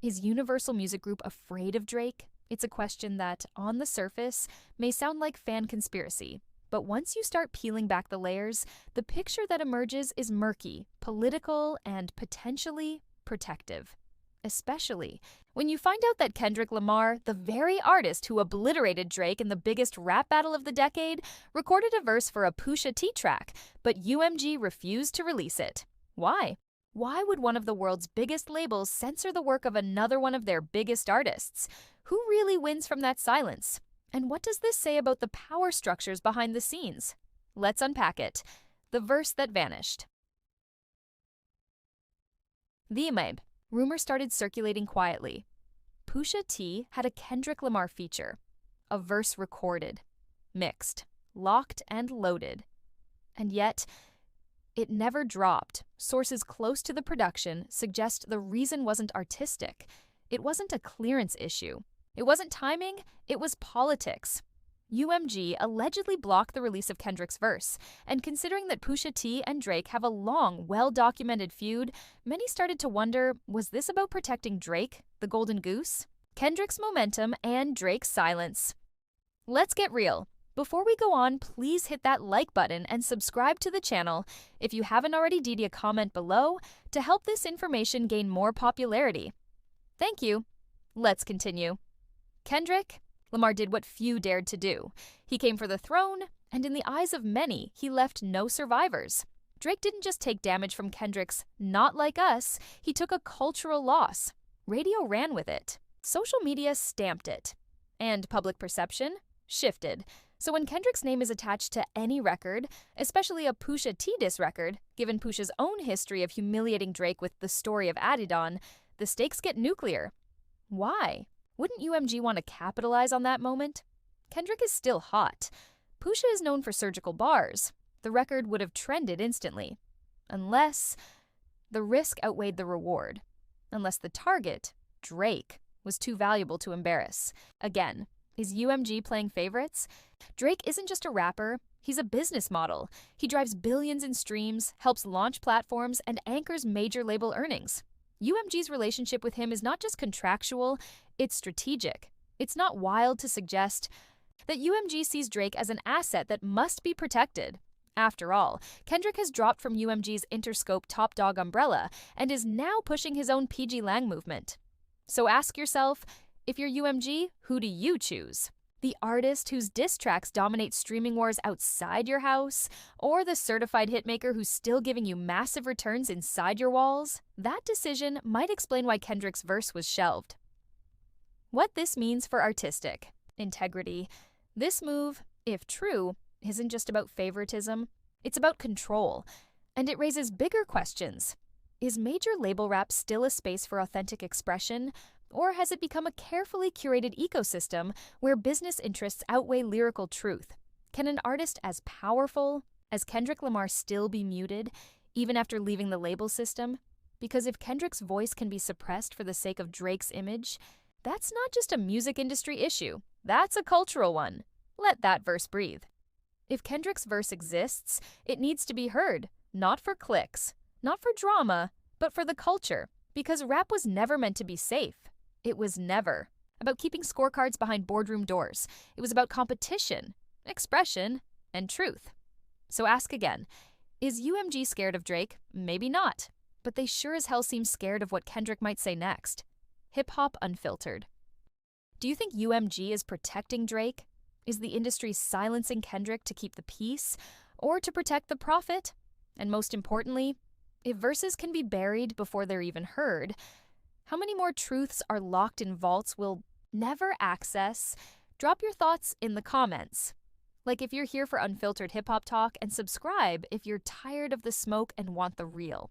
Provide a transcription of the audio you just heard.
Is Universal Music Group afraid of Drake? It's a question that, on the surface, may sound like fan conspiracy. But once you start peeling back the layers, the picture that emerges is murky, political, and potentially protective. Especially when you find out that Kendrick Lamar, the very artist who obliterated Drake in the biggest rap battle of the decade, recorded a verse for a Pusha T track, but UMG refused to release it. Why? Why would one of the world's biggest labels censor the work of another one of their biggest artists? Who really wins from that silence? And what does this say about the power structures behind the scenes? Let's unpack it. The verse that vanished. The Mabe. Rumors started circulating quietly. Pusha T had a Kendrick Lamar feature. A verse recorded, mixed, locked, and loaded. And yet, it never dropped. Sources close to the production suggest the reason wasn't artistic. It wasn't a clearance issue. It wasn't timing, it was politics. UMG allegedly blocked the release of Kendrick's verse, and considering that Pusha T and Drake have a long, well-documented feud, many started to wonder, was this about protecting Drake, the golden goose? Kendrick's momentum and Drake's silence. Let's get real. Before we go on, please hit that like button and subscribe to the channel. If you haven't already, DD a comment below to help this information gain more popularity. Thank you. Let's continue. Kendrick Lamar did what few dared to do. He came for the throne, and in the eyes of many, he left no survivors. Drake didn't just take damage from Kendrick's "Not Like Us," he took a cultural loss. Radio ran with it. Social media stamped it. And public perception shifted. So when Kendrick's name is attached to any record, especially a Pusha T diss record, given Pusha's own history of humiliating Drake with the story of Adidon, the stakes get nuclear. Why? Wouldn't UMG want to capitalize on that moment? Kendrick is still hot. Pusha is known for surgical bars. The record would have trended instantly. Unless the risk outweighed the reward. Unless the target, Drake, was too valuable to embarrass. Again, is UMG playing favorites? Drake isn't just a rapper, he's a business model. He drives billions in streams, helps launch platforms, and anchors major label earnings. UMG's relationship with him is not just contractual, it's strategic. It's not wild to suggest that UMG sees Drake as an asset that must be protected. After all, Kendrick has dropped from UMG's Interscope Top Dog umbrella and is now pushing his own PG Lang movement. So ask yourself, if you're UMG, who do you choose? The artist whose diss tracks dominate streaming wars outside your house? Or the certified hitmaker who's still giving you massive returns inside your walls? That decision might explain why Kendrick's verse was shelved. What this means for artistic integrity. This move, if true, isn't just about favoritism, it's about control. And it raises bigger questions. Is major label rap still a space for authentic expression? Or has it become a carefully curated ecosystem where business interests outweigh lyrical truth? Can an artist as powerful as Kendrick Lamar still be muted, even after leaving the label system? Because if Kendrick's voice can be suppressed for the sake of Drake's image, that's not just a music industry issue, that's a cultural one. Let that verse breathe. If Kendrick's verse exists, it needs to be heard, not for clicks, not for drama, but for the culture. Because rap was never meant to be safe. It was never about keeping scorecards behind boardroom doors. It was about competition, expression, and truth. So ask again, is UMG scared of Drake? Maybe not, but they sure as hell seem scared of what Kendrick might say next. Hip-hop unfiltered. Do you think UMG is protecting Drake? Is the industry silencing Kendrick to keep the peace, or to protect the profit? And most importantly, if verses can be buried before they're even heard, how many more truths are locked in vaults we'll never access? Drop your thoughts in the comments. Like if you're here for unfiltered hip-hop talk, and subscribe if you're tired of the smoke and want the real.